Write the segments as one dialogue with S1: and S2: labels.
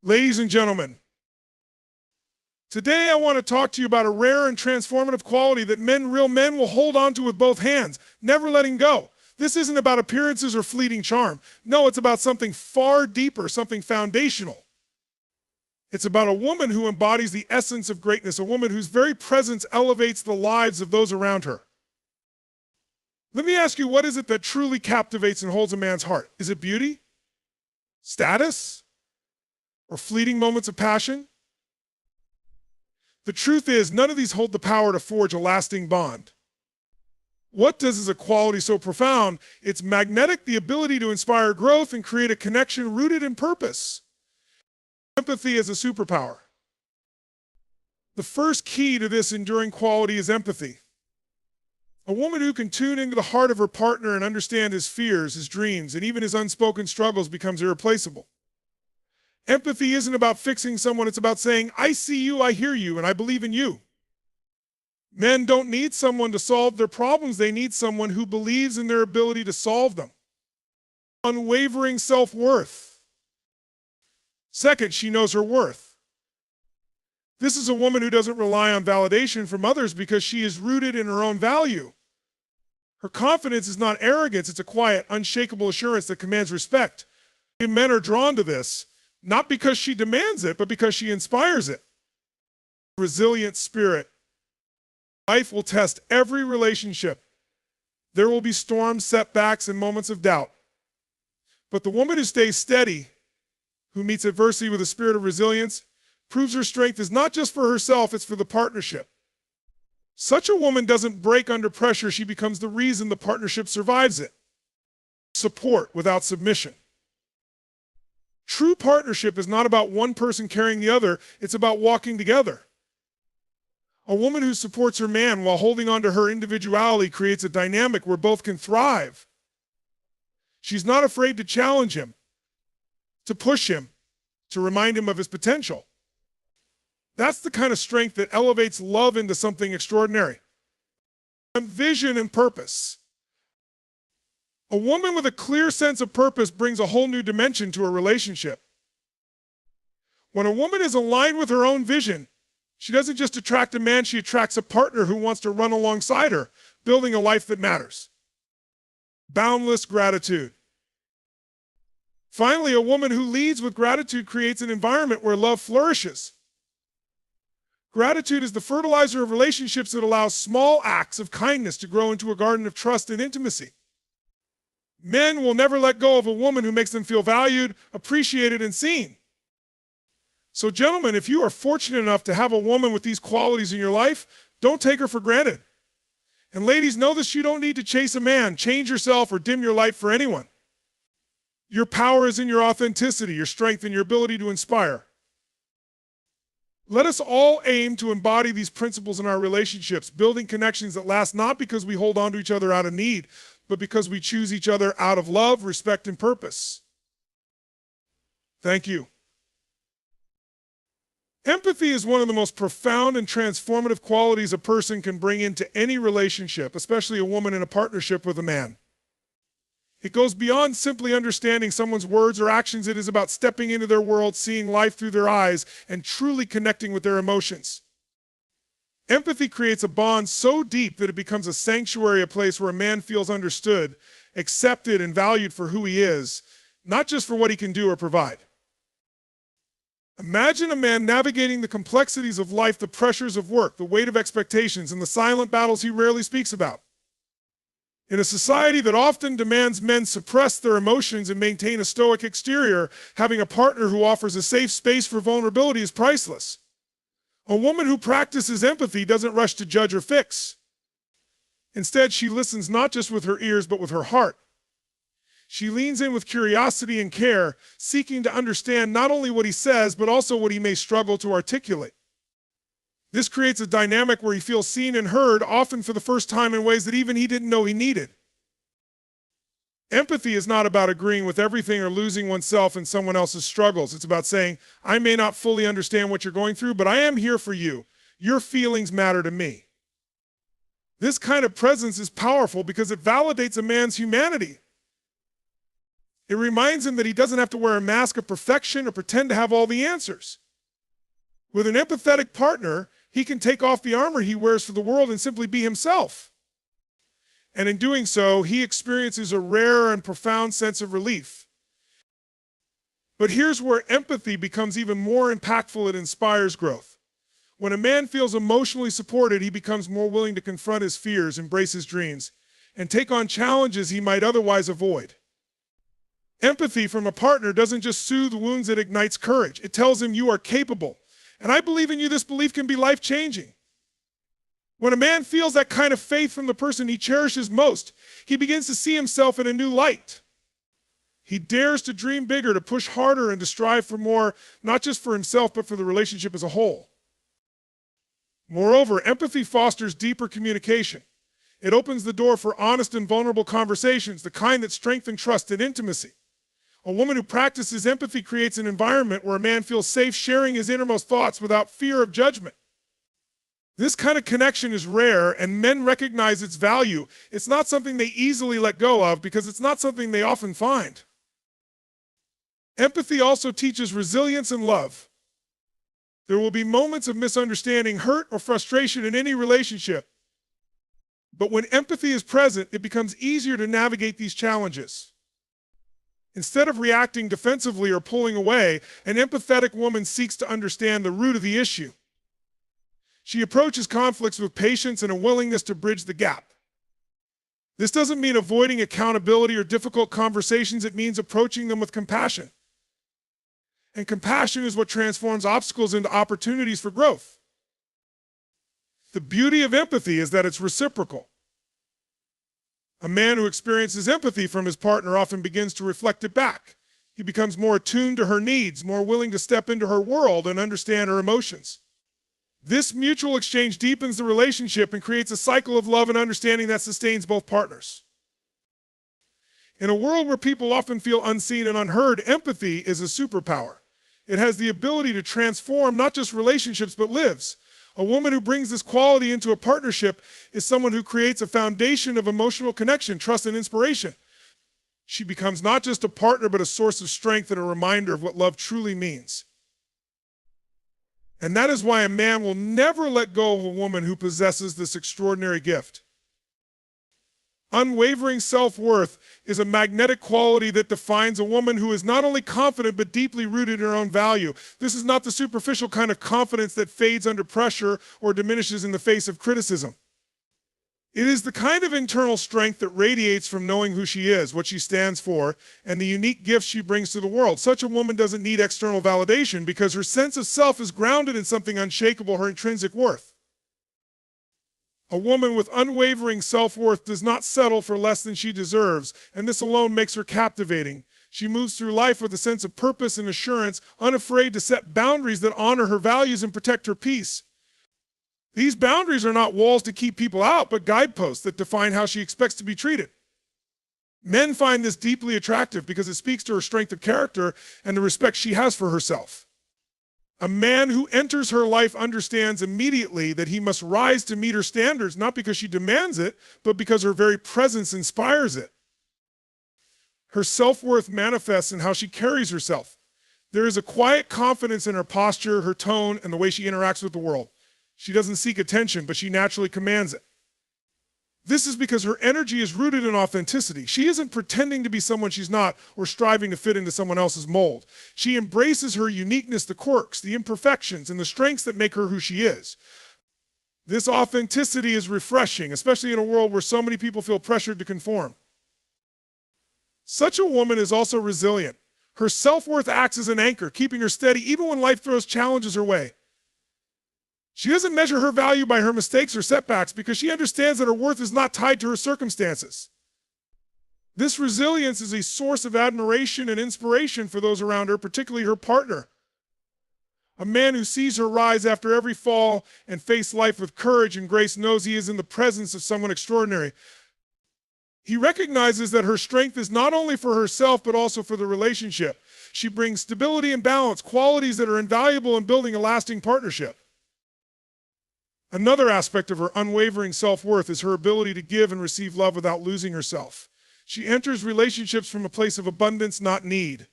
S1: Ladies and gentlemen, today I want to talk to you about a rare and transformative quality that real men will hold on to with both hands, never letting go. This isn't about appearances or fleeting charm. No, it's about something far deeper, something foundational. It's about a woman who embodies the essence of greatness, a woman whose very presence elevates the lives of those around her. Let me ask you, what is it that truly captivates and holds a man's heart? Is it beauty? Status? Or fleeting moments of passion? The truth is, none of these hold the power to forge a lasting bond. What does is a quality so profound? It's magnetic, the ability to inspire growth and create a connection rooted in purpose. Empathy as a superpower. The first key to this enduring quality is empathy. A woman who can tune into the heart of her partner and understand his fears, his dreams, and even his unspoken struggles becomes irreplaceable. Empathy isn't about fixing someone, it's about saying, I see you, I hear you, and I believe in you. Men don't need someone to solve their problems, they need someone who believes in their ability to solve them. Unwavering self-worth. Second, she knows her worth. This is a woman who doesn't rely on validation from others because she is rooted in her own value. Her confidence is not arrogance, it's a quiet, unshakable assurance that commands respect. Men are drawn to this, not because she demands it, but because she inspires it. Resilient spirit. Life will test every relationship. There will be storms, setbacks, and moments of doubt. But the woman who stays steady, who meets adversity with a spirit of resilience, proves her strength is not just for herself, it's for the partnership. Such a woman doesn't break under pressure, she becomes the reason the partnership survives it. Support without submission. True partnership is not about one person carrying the other, it's about walking together. A woman who supports her man while holding on to her individuality creates a dynamic where both can thrive. She's not afraid to challenge him, to push him, to remind him of his potential. That's the kind of strength that elevates love into something extraordinary. Vision and purpose. A woman with a clear sense of purpose brings a whole new dimension to a relationship. When a woman is aligned with her own vision, she doesn't just attract a man, she attracts a partner who wants to run alongside her, building a life that matters. Boundless gratitude. Finally, a woman who leads with gratitude creates an environment where love flourishes. Gratitude is the fertilizer of relationships that allows small acts of kindness to grow into a garden of trust and intimacy. Men will never let go of a woman who makes them feel valued, appreciated, and seen. So gentlemen, if you are fortunate enough to have a woman with these qualities in your life, don't take her for granted. And ladies, know this, you don't need to chase a man, change yourself, or dim your light for anyone. Your power is in your authenticity, your strength, and your ability to inspire. Let us all aim to embody these principles in our relationships, building connections that last not because we hold on to each other out of need, but because we choose each other out of love, respect, and purpose. Thank you. Empathy is one of the most profound and transformative qualities a person can bring into any relationship, especially a woman in a partnership with a man. It goes beyond simply understanding someone's words or actions. It is about stepping into their world, seeing life through their eyes, and truly connecting with their emotions. Empathy creates a bond so deep that it becomes a sanctuary, a place where a man feels understood, accepted, and valued for who he is, not just for what he can do or provide. Imagine a man navigating the complexities of life, the pressures of work, the weight of expectations, and the silent battles he rarely speaks about. In a society that often demands men suppress their emotions and maintain a stoic exterior, having a partner who offers a safe space for vulnerability is priceless. A woman who practices empathy doesn't rush to judge or fix. Instead, she listens not just with her ears, but with her heart. She leans in with curiosity and care, seeking to understand not only what he says, but also what he may struggle to articulate. This creates a dynamic where he feels seen and heard, often for the first time in ways that even he didn't know he needed. Empathy is not about agreeing with everything or losing oneself in someone else's struggles. It's about saying, I may not fully understand what you're going through, but I am here for you. Your feelings matter to me. This kind of presence is powerful because it validates a man's humanity. It reminds him that he doesn't have to wear a mask of perfection or pretend to have all the answers. With an empathetic partner, he can take off the armor he wears for the world and simply be himself. And in doing so, he experiences a rare and profound sense of relief. But here's where empathy becomes even more impactful and inspires growth. When a man feels emotionally supported, he becomes more willing to confront his fears, embrace his dreams, and take on challenges he might otherwise avoid. Empathy from a partner doesn't just soothe wounds, it ignites courage. It tells him you are capable. And I believe in you. This belief can be life-changing. When a man feels that kind of faith from the person he cherishes most, he begins to see himself in a new light. He dares to dream bigger, to push harder, and to strive for more, not just for himself, but for the relationship as a whole. Moreover, empathy fosters deeper communication. It opens the door for honest and vulnerable conversations, the kind that strengthen trust and intimacy. A woman who practices empathy creates an environment where a man feels safe sharing his innermost thoughts without fear of judgment. This kind of connection is rare, and men recognize its value. It's not something they easily let go of because it's not something they often find. Empathy also teaches resilience and love. There will be moments of misunderstanding, hurt, or frustration in any relationship. But when empathy is present, it becomes easier to navigate these challenges. Instead of reacting defensively or pulling away, an empathetic woman seeks to understand the root of the issue. She approaches conflicts with patience and a willingness to bridge the gap. This doesn't mean avoiding accountability or difficult conversations. It means approaching them with compassion. And compassion is what transforms obstacles into opportunities for growth. The beauty of empathy is that it's reciprocal. A man who experiences empathy from his partner often begins to reflect it back. He becomes more attuned to her needs, more willing to step into her world and understand her emotions. This mutual exchange deepens the relationship and creates a cycle of love and understanding that sustains both partners. In a world where people often feel unseen and unheard, empathy is a superpower. It has the ability to transform not just relationships, but lives. A woman who brings this quality into a partnership is someone who creates a foundation of emotional connection, trust, and inspiration. She becomes not just a partner, but a source of strength and a reminder of what love truly means. And that is why a man will never let go of a woman who possesses this extraordinary gift. Unwavering self-worth is a magnetic quality that defines a woman who is not only confident but deeply rooted in her own value. This is not the superficial kind of confidence that fades under pressure or diminishes in the face of criticism. It is the kind of internal strength that radiates from knowing who she is, what she stands for, and the unique gifts she brings to the world. Such a woman doesn't need external validation because her sense of self is grounded in something unshakable, her intrinsic worth. A woman with unwavering self-worth does not settle for less than she deserves, and this alone makes her captivating. She moves through life with a sense of purpose and assurance, unafraid to set boundaries that honor her values and protect her peace. These boundaries are not walls to keep people out, but guideposts that define how she expects to be treated. Men find this deeply attractive because it speaks to her strength of character and the respect she has for herself. A man who enters her life understands immediately that he must rise to meet her standards, not because she demands it, but because her very presence inspires it. Her self-worth manifests in how she carries herself. There is a quiet confidence in her posture, her tone, and the way she interacts with the world. She doesn't seek attention, but she naturally commands it. This is because her energy is rooted in authenticity. She isn't pretending to be someone she's not or striving to fit into someone else's mold. She embraces her uniqueness, the quirks, the imperfections, and the strengths that make her who she is. This authenticity is refreshing, especially in a world where so many people feel pressured to conform. Such a woman is also resilient. Her self-worth acts as an anchor, keeping her steady even when life throws challenges her way. She doesn't measure her value by her mistakes or setbacks because she understands that her worth is not tied to her circumstances. This resilience is a source of admiration and inspiration for those around her, particularly her partner. A man who sees her rise after every fall and face life with courage and grace knows he is in the presence of someone extraordinary. He recognizes that her strength is not only for herself, but also for the relationship. She brings stability and balance, qualities that are invaluable in building a lasting partnership. Another aspect of her unwavering self-worth is her ability to give and receive love without losing herself. She enters relationships from a place of abundance, not need.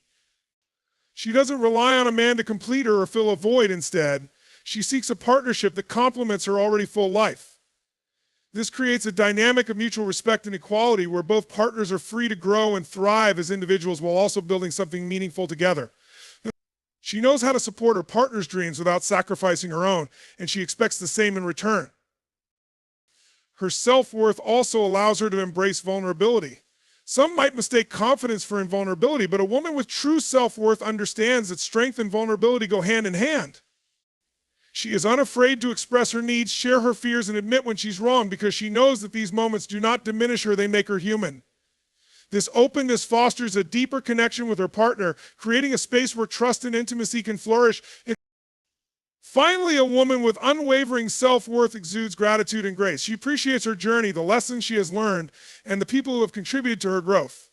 S1: She doesn't rely on a man to complete her or fill a void. Instead, she seeks a partnership that complements her already full life. This creates a dynamic of mutual respect and equality where both partners are free to grow and thrive as individuals while also building something meaningful together. She knows how to support her partner's dreams without sacrificing her own, and she expects the same in return. Her self-worth also allows her to embrace vulnerability. Some might mistake confidence for invulnerability, but a woman with true self-worth understands that strength and vulnerability go hand in hand. She is unafraid to express her needs, share her fears, and admit when she's wrong because she knows that these moments do not diminish her, they make her human. This openness fosters a deeper connection with her partner, creating a space where trust and intimacy can flourish. Finally, a woman with unwavering self-worth exudes gratitude and grace. She appreciates her journey, the lessons she has learned, and the people who have contributed to her growth.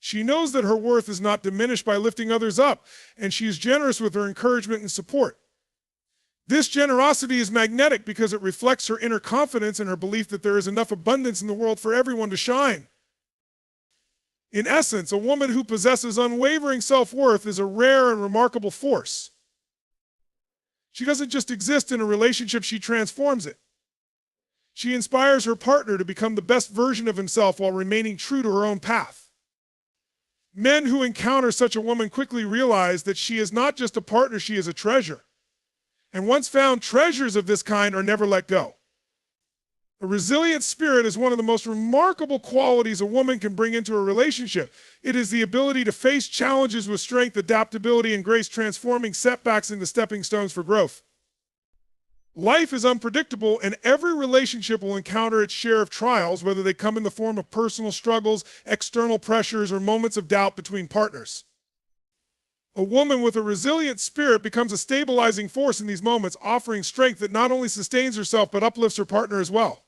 S1: She knows that her worth is not diminished by lifting others up, and she is generous with her encouragement and support. This generosity is magnetic because it reflects her inner confidence and her belief that there is enough abundance in the world for everyone to shine. In essence, a woman who possesses unwavering self-worth is a rare and remarkable force. She doesn't just exist in a relationship, she transforms it. She inspires her partner to become the best version of himself while remaining true to her own path. Men who encounter such a woman quickly realize that she is not just a partner, she is a treasure. And once found, treasures of this kind are never let go. A resilient spirit is one of the most remarkable qualities a woman can bring into a relationship. It is the ability to face challenges with strength, adaptability, and grace, transforming setbacks into stepping stones for growth. Life is unpredictable, and every relationship will encounter its share of trials, whether they come in the form of personal struggles, external pressures, or moments of doubt between partners. A woman with a resilient spirit becomes a stabilizing force in these moments, offering strength that not only sustains herself but uplifts her partner as well.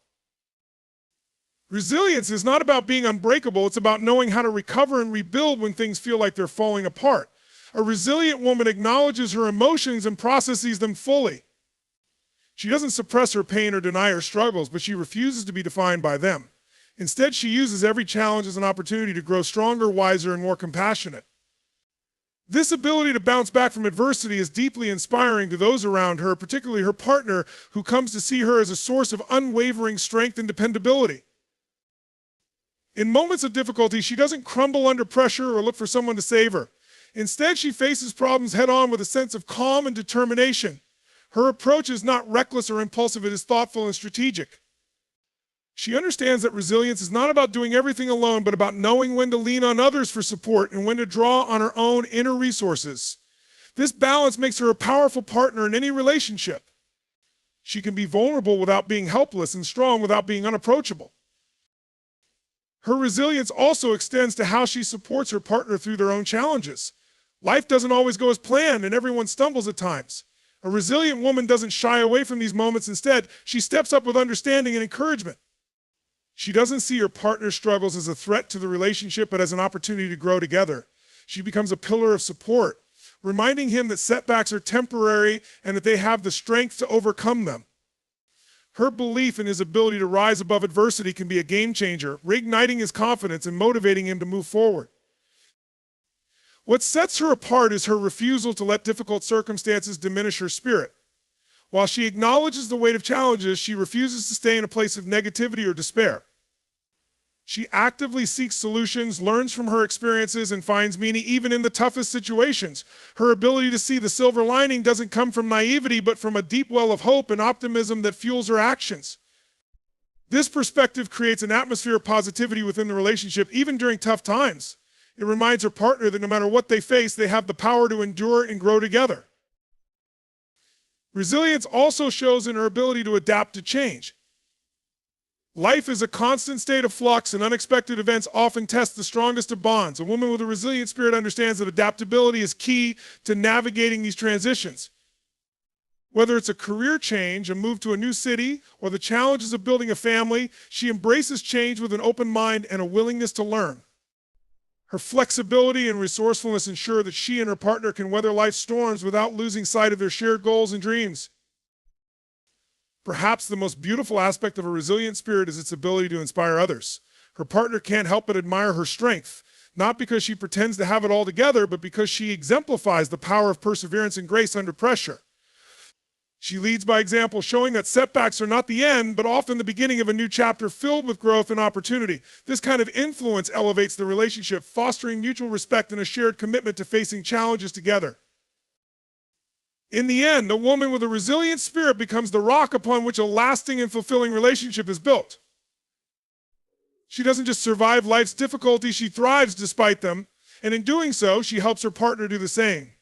S1: Resilience is not about being unbreakable, it's about knowing how to recover and rebuild when things feel like they're falling apart. A resilient woman acknowledges her emotions and processes them fully. She doesn't suppress her pain or deny her struggles, but she refuses to be defined by them. Instead, she uses every challenge as an opportunity to grow stronger, wiser, and more compassionate. This ability to bounce back from adversity is deeply inspiring to those around her, particularly her partner, who comes to see her as a source of unwavering strength and dependability. In moments of difficulty, she doesn't crumble under pressure or look for someone to save her. Instead, she faces problems head-on with a sense of calm and determination. Her approach is not reckless or impulsive, it is thoughtful and strategic. She understands that resilience is not about doing everything alone, but about knowing when to lean on others for support and when to draw on her own inner resources. This balance makes her a powerful partner in any relationship. She can be vulnerable without being helpless and strong without being unapproachable. Her resilience also extends to how she supports her partner through their own challenges. Life doesn't always go as planned, and everyone stumbles at times. A resilient woman doesn't shy away from these moments. Instead, she steps up with understanding and encouragement. She doesn't see her partner's struggles as a threat to the relationship, but as an opportunity to grow together. She becomes a pillar of support, reminding him that setbacks are temporary and that they have the strength to overcome them. Her belief in his ability to rise above adversity can be a game changer, reigniting his confidence and motivating him to move forward. What sets her apart is her refusal to let difficult circumstances diminish her spirit. While she acknowledges the weight of challenges, she refuses to stay in a place of negativity or despair. She actively seeks solutions, learns from her experiences, and finds meaning even in the toughest situations. Her ability to see the silver lining doesn't come from naivety, but from a deep well of hope and optimism that fuels her actions. This perspective creates an atmosphere of positivity within the relationship, even during tough times. It reminds her partner that no matter what they face, they have the power to endure and grow together. Resilience also shows in her ability to adapt to change. Life is a constant state of flux, and unexpected events often test the strongest of bonds. A woman with a resilient spirit understands that adaptability is key to navigating these transitions. Whether it's a career change, a move to a new city, or the challenges of building a family, she embraces change with an open mind and a willingness to learn. Her flexibility and resourcefulness ensure that she and her partner can weather life's storms without losing sight of their shared goals and dreams. Perhaps the most beautiful aspect of a resilient spirit is its ability to inspire others. Her partner can't help but admire her strength, not because she pretends to have it all together, but because she exemplifies the power of perseverance and grace under pressure. She leads by example, showing that setbacks are not the end, but often the beginning of a new chapter filled with growth and opportunity. This kind of influence elevates the relationship, fostering mutual respect and a shared commitment to facing challenges together. In the end, a woman with a resilient spirit becomes the rock upon which a lasting and fulfilling relationship is built. She doesn't just survive life's difficulties, she thrives despite them, and in doing so, she helps her partner do the same.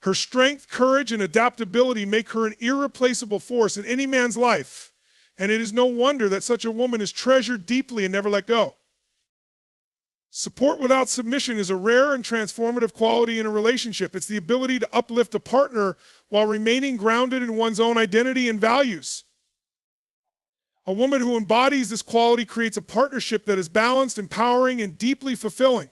S1: Her strength, courage, and adaptability make her an irreplaceable force in any man's life, and it is no wonder that such a woman is treasured deeply and never let go. Support without submission is a rare and transformative quality in a relationship. It's the ability to uplift a partner while remaining grounded in one's own identity and values. A woman who embodies this quality creates a partnership that is balanced, empowering, and deeply fulfilling.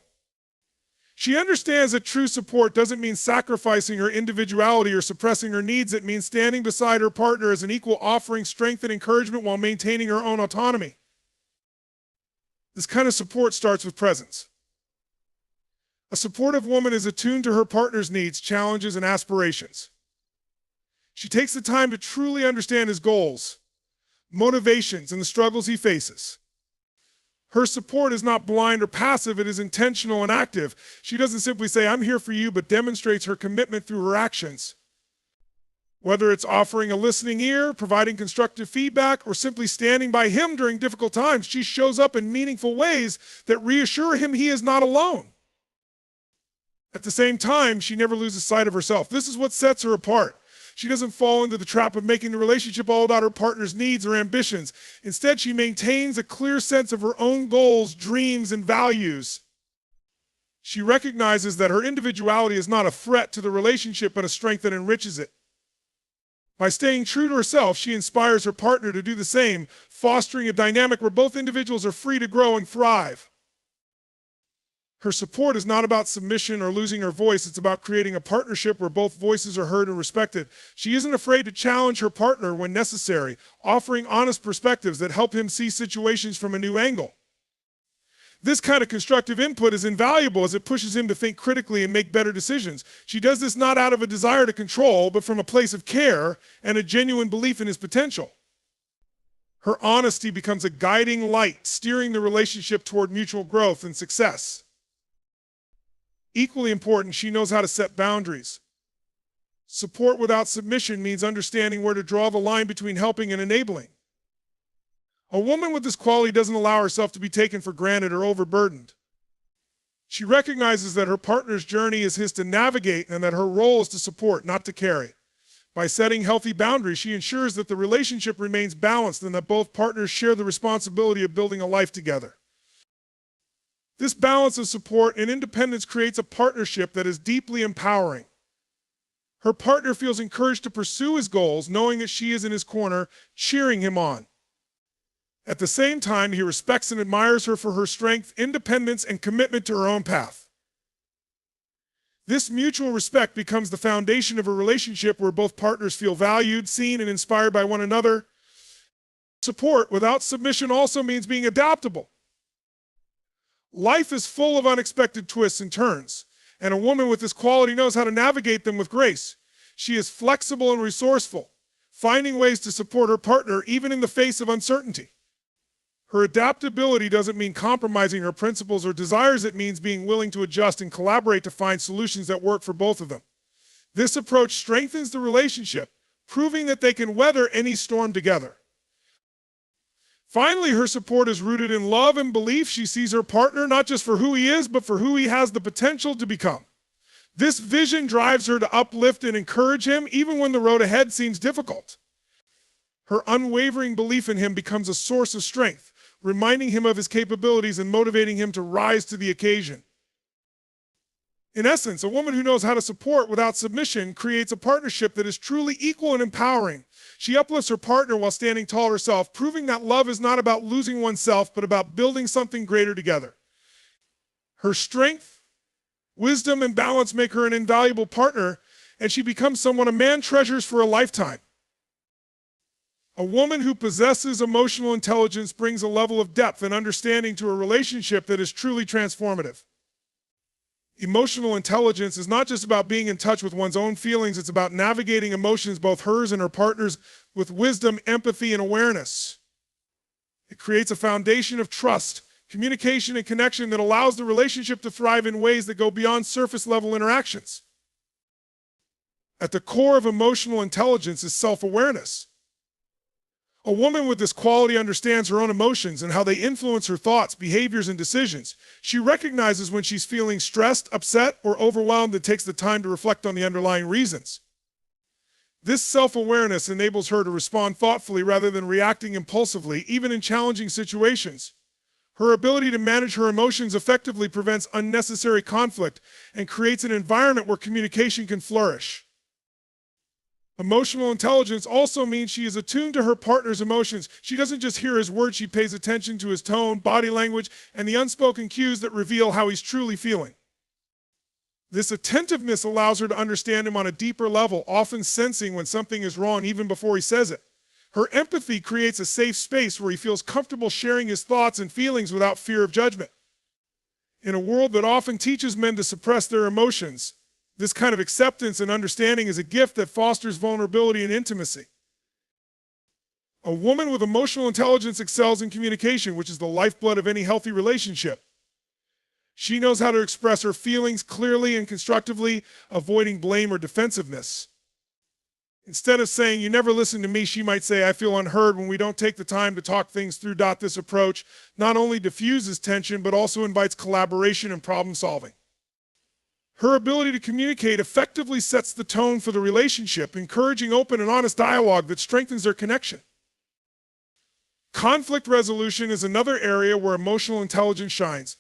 S1: She understands that true support doesn't mean sacrificing her individuality or suppressing her needs. It means standing beside her partner as an equal, offering strength and encouragement while maintaining her own autonomy. This kind of support starts with presence. A supportive woman is attuned to her partner's needs, challenges, and aspirations. She takes the time to truly understand his goals, motivations, and the struggles he faces. Her support is not blind or passive, it is intentional and active. She doesn't simply say, "I'm here for you," but demonstrates her commitment through her actions. Whether it's offering a listening ear, providing constructive feedback, or simply standing by him during difficult times, she shows up in meaningful ways that reassure him he is not alone. At the same time, she never loses sight of herself. This is what sets her apart. She doesn't fall into the trap of making the relationship all about her partner's needs or ambitions. Instead, she maintains a clear sense of her own goals, dreams, and values. She recognizes that her individuality is not a threat to the relationship, but a strength that enriches it. By staying true to herself, she inspires her partner to do the same, fostering a dynamic where both individuals are free to grow and thrive. Her support is not about submission or losing her voice. It's about creating a partnership where both voices are heard and respected. She isn't afraid to challenge her partner when necessary, offering honest perspectives that help him see situations from a new angle. This kind of constructive input is invaluable as it pushes him to think critically and make better decisions. She does this not out of a desire to control, but from a place of care and a genuine belief in his potential. Her honesty becomes a guiding light, steering the relationship toward mutual growth and success. Equally important, she knows how to set boundaries. Support without submission means understanding where to draw the line between helping and enabling. A woman with this quality doesn't allow herself to be taken for granted or overburdened. She recognizes that her partner's journey is his to navigate and that her role is to support, not to carry. By setting healthy boundaries, she ensures that the relationship remains balanced and that both partners share the responsibility of building a life together. This balance of support and independence creates a partnership that is deeply empowering. Her partner feels encouraged to pursue his goals, knowing that she is in his corner, cheering him on. At the same time, he respects and admires her for her strength, independence, and commitment to her own path. This mutual respect becomes the foundation of a relationship where both partners feel valued, seen, and inspired by one another. Support without submission also means being adaptable. Life is full of unexpected twists and turns, and a woman with this quality knows how to navigate them with grace. She is flexible and resourceful, finding ways to support her partner even in the face of uncertainty. Her adaptability doesn't mean compromising her principles or desires. It means being willing to adjust and collaborate to find solutions that work for both of them. This approach strengthens the relationship, proving that they can weather any storm together. Finally, her support is rooted in love and belief. She sees her partner not just for who he is, but for who he has the potential to become. This vision drives her to uplift and encourage him, even when the road ahead seems difficult. Her unwavering belief in him becomes a source of strength, reminding him of his capabilities and motivating him to rise to the occasion. In essence, a woman who knows how to support without submission creates a partnership that is truly equal and empowering. She uplifts her partner while standing tall herself, proving that love is not about losing oneself, but about building something greater together. Her strength, wisdom, and balance make her an invaluable partner, and she becomes someone a man treasures for a lifetime. A woman who possesses emotional intelligence brings a level of depth and understanding to a relationship that is truly transformative. Emotional intelligence is not just about being in touch with one's own feelings, it's about navigating emotions, both hers and her partner's, with wisdom, empathy, and awareness. It creates a foundation of trust, communication, and connection that allows the relationship to thrive in ways that go beyond surface-level interactions. At the core of emotional intelligence is self-awareness. A woman with this quality understands her own emotions and how they influence her thoughts, behaviors, and decisions. She recognizes when she's feeling stressed, upset, or overwhelmed and takes the time to reflect on the underlying reasons. This self-awareness enables her to respond thoughtfully rather than reacting impulsively, even in challenging situations. Her ability to manage her emotions effectively prevents unnecessary conflict and creates an environment where communication can flourish. Emotional intelligence also means she is attuned to her partner's emotions. She doesn't just hear his words, she pays attention to his tone, body language, and the unspoken cues that reveal how he's truly feeling. This attentiveness allows her to understand him on a deeper level, often sensing when something is wrong even before he says it. Her empathy creates a safe space where he feels comfortable sharing his thoughts and feelings without fear of judgment. In a world that often teaches men to suppress their emotions, this kind of acceptance and understanding is a gift that fosters vulnerability and intimacy. A woman with emotional intelligence excels in communication, which is the lifeblood of any healthy relationship. She knows how to express her feelings clearly and constructively, avoiding blame or defensiveness. Instead of saying, "You never listen to me," she might say, "I feel unheard when we don't take the time to talk things through." This approach not only diffuses tension, but also invites collaboration and problem solving. Her ability to communicate effectively sets the tone for the relationship, encouraging open and honest dialogue that strengthens their connection. Conflict resolution is another area where emotional intelligence shines.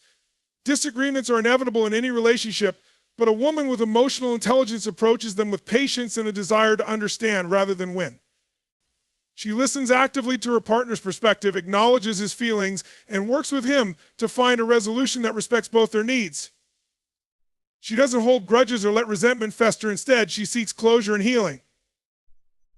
S1: Disagreements are inevitable in any relationship, but a woman with emotional intelligence approaches them with patience and a desire to understand rather than win. She listens actively to her partner's perspective, acknowledges his feelings, and works with him to find a resolution that respects both their needs. She doesn't hold grudges or let resentment fester. Instead, she seeks closure and healing.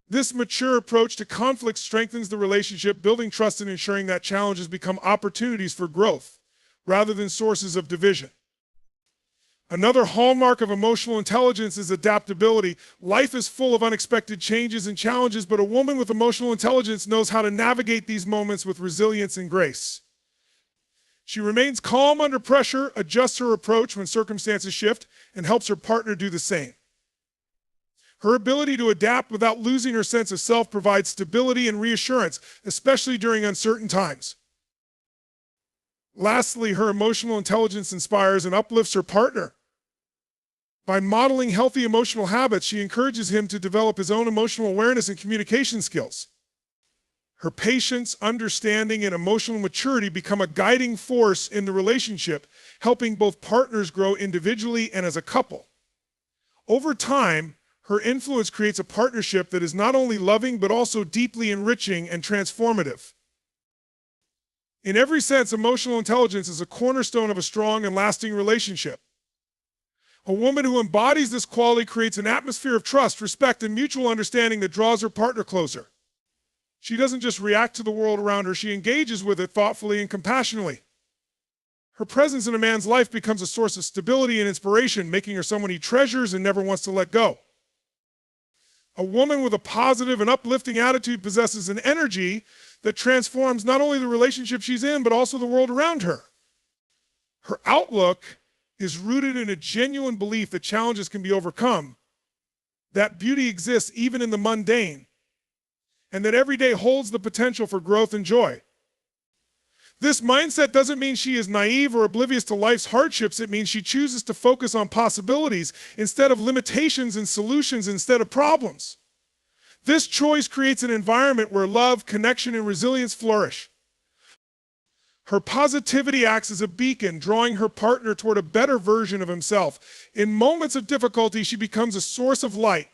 S1: This mature approach to conflict strengthens the relationship, building trust and ensuring that challenges become opportunities for growth rather than sources of division. Another hallmark of emotional intelligence is adaptability. Life is full of unexpected changes and challenges, but a woman with emotional intelligence knows how to navigate these moments with resilience and grace. She remains calm under pressure, adjusts her approach when circumstances shift, and helps her partner do the same. Her ability to adapt without losing her sense of self provides stability and reassurance, especially during uncertain times. Lastly, her emotional intelligence inspires and uplifts her partner. By modeling healthy emotional habits, she encourages him to develop his own emotional awareness and communication skills. Her patience, understanding, and emotional maturity become a guiding force in the relationship, helping both partners grow individually and as a couple. Over time, her influence creates a partnership that is not only loving, but also deeply enriching and transformative. In every sense, emotional intelligence is a cornerstone of a strong and lasting relationship. A woman who embodies this quality creates an atmosphere of trust, respect, and mutual understanding that draws her partner closer. She doesn't just react to the world around her, she engages with it thoughtfully and compassionately. Her presence in a man's life becomes a source of stability and inspiration, making her someone he treasures and never wants to let go. A woman with a positive and uplifting attitude possesses an energy that transforms not only the relationship she's in, but also the world around her. Her outlook is rooted in a genuine belief that challenges can be overcome, that beauty exists even in the mundane, and that every day holds the potential for growth and joy. This mindset doesn't mean she is naive or oblivious to life's hardships. It means she chooses to focus on possibilities instead of limitations and solutions instead of problems. This choice creates an environment where love, connection, and resilience flourish. Her positivity acts as a beacon, drawing her partner toward a better version of himself. In moments of difficulty, she becomes a source of light,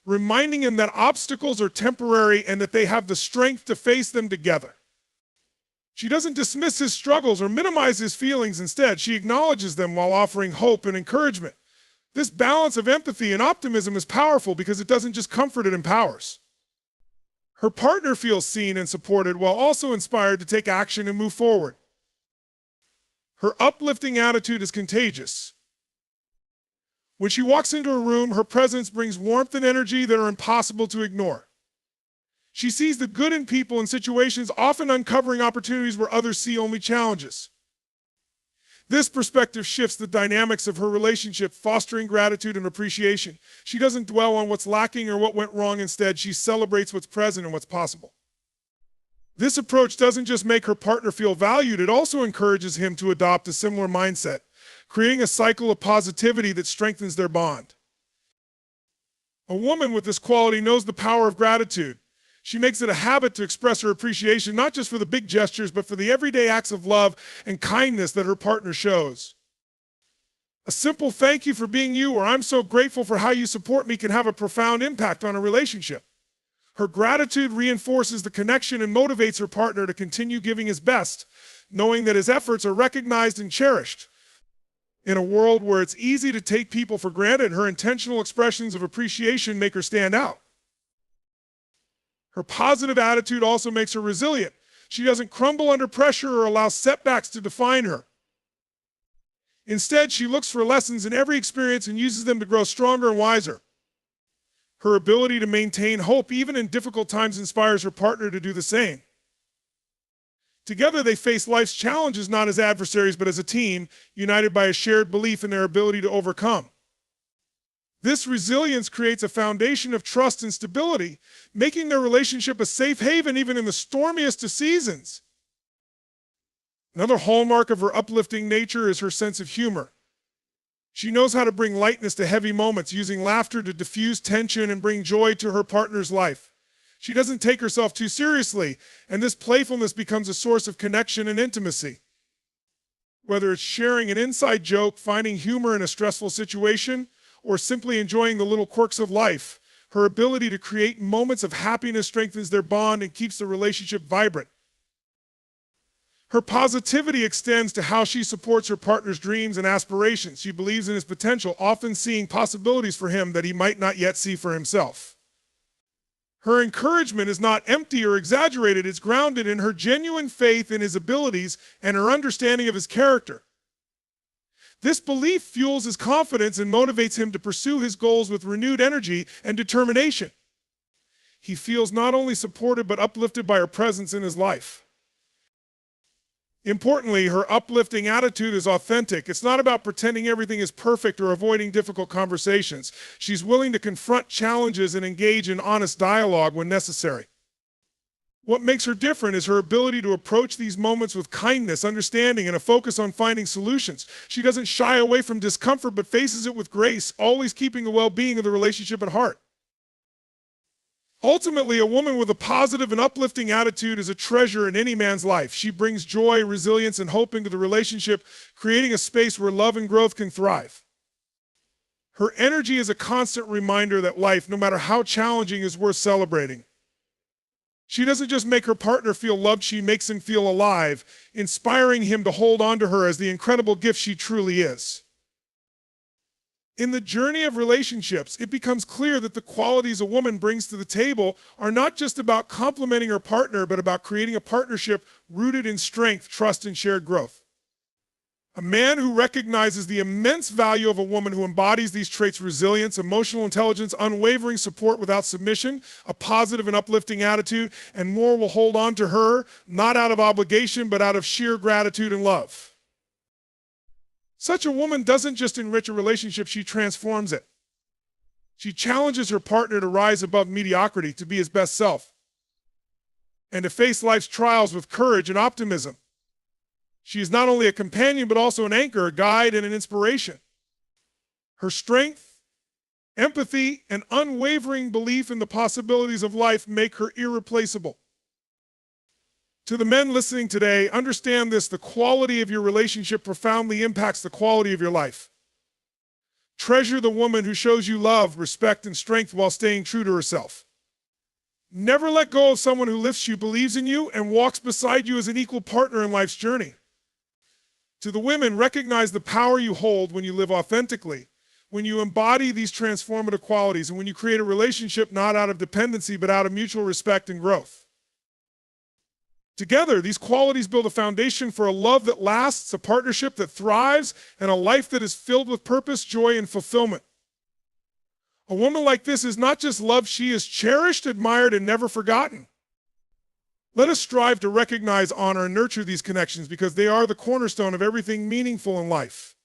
S1: reminding him that obstacles are temporary and that they have the strength to face them together. She doesn't dismiss his struggles or minimize his feelings. Instead, she acknowledges them while offering hope and encouragement. This balance of empathy and optimism is powerful because it doesn't just comfort, it empowers. Her partner feels seen and supported while also inspired to take action and move forward. Her uplifting attitude is contagious. When she walks into a room, her presence brings warmth and energy that are impossible to ignore. She sees the good in people and situations, often uncovering opportunities where others see only challenges. This perspective shifts the dynamics of her relationship, fostering gratitude and appreciation. She doesn't dwell on what's lacking or what went wrong. Instead, she celebrates what's present and what's possible. This approach doesn't just make her partner feel valued, it also encourages him to adopt a similar mindset, creating a cycle of positivity that strengthens their bond. A woman with this quality knows the power of gratitude. She makes it a habit to express her appreciation, not just for the big gestures, but for the everyday acts of love and kindness that her partner shows. A simple thank you for being you, or I'm so grateful for how you support me, can have a profound impact on a relationship. Her gratitude reinforces the connection and motivates her partner to continue giving his best, knowing that his efforts are recognized and cherished. In a world where it's easy to take people for granted, her intentional expressions of appreciation make her stand out. Her positive attitude also makes her resilient. She doesn't crumble under pressure or allow setbacks to define her. Instead, she looks for lessons in every experience and uses them to grow stronger and wiser. Her ability to maintain hope even in difficult times inspires her partner to do the same. Together, they face life's challenges not as adversaries, but as a team, united by a shared belief in their ability to overcome. This resilience creates a foundation of trust and stability, making their relationship a safe haven even in the stormiest of seasons. Another hallmark of her uplifting nature is her sense of humor. She knows how to bring lightness to heavy moments, using laughter to diffuse tension and bring joy to her partner's life. She doesn't take herself too seriously, and this playfulness becomes a source of connection and intimacy. Whether it's sharing an inside joke, finding humor in a stressful situation, or simply enjoying the little quirks of life, her ability to create moments of happiness strengthens their bond and keeps the relationship vibrant. Her positivity extends to how she supports her partner's dreams and aspirations. She believes in his potential, often seeing possibilities for him that he might not yet see for himself. Her encouragement is not empty or exaggerated, it's grounded in her genuine faith in his abilities and her understanding of his character. This belief fuels his confidence and motivates him to pursue his goals with renewed energy and determination. He feels not only supported but uplifted by her presence in his life. Importantly, her uplifting attitude is authentic. It's not about pretending everything is perfect or avoiding difficult conversations. She's willing to confront challenges and engage in honest dialogue when necessary. What makes her different is her ability to approach these moments with kindness, understanding, and a focus on finding solutions. She doesn't shy away from discomfort, but faces it with grace, always keeping the well-being of the relationship at heart. Ultimately, a woman with a positive and uplifting attitude is a treasure in any man's life. She brings joy, resilience, and hope into the relationship, creating a space where love and growth can thrive. Her energy is a constant reminder that life, no matter how challenging, is worth celebrating. She doesn't just make her partner feel loved, she makes him feel alive, inspiring him to hold on to her as the incredible gift she truly is. In the journey of relationships, it becomes clear that the qualities a woman brings to the table are not just about complementing her partner, but about creating a partnership rooted in strength, trust, and shared growth. A man who recognizes the immense value of a woman who embodies these traits: resilience, emotional intelligence, unwavering support without submission, a positive and uplifting attitude, and more, will hold on to her, not out of obligation, but out of sheer gratitude and love. Such a woman doesn't just enrich a relationship, she transforms it. She challenges her partner to rise above mediocrity, to be his best self, and to face life's trials with courage and optimism. She is not only a companion, but also an anchor, a guide, and an inspiration. Her strength, empathy, and unwavering belief in the possibilities of life make her irreplaceable. To the men listening today, understand this: the quality of your relationship profoundly impacts the quality of your life. Treasure the woman who shows you love, respect, and strength while staying true to herself. Never let go of someone who lifts you, believes in you, and walks beside you as an equal partner in life's journey. To the women, recognize the power you hold when you live authentically, when you embody these transformative qualities and when you create a relationship not out of dependency, but out of mutual respect and growth. Together, these qualities build a foundation for a love that lasts, a partnership that thrives, and a life that is filled with purpose, joy, and fulfillment. A woman like this is not just loved, she is cherished, admired, and never forgotten. Let us strive to recognize, honor, and nurture these connections because they are the cornerstone of everything meaningful in life.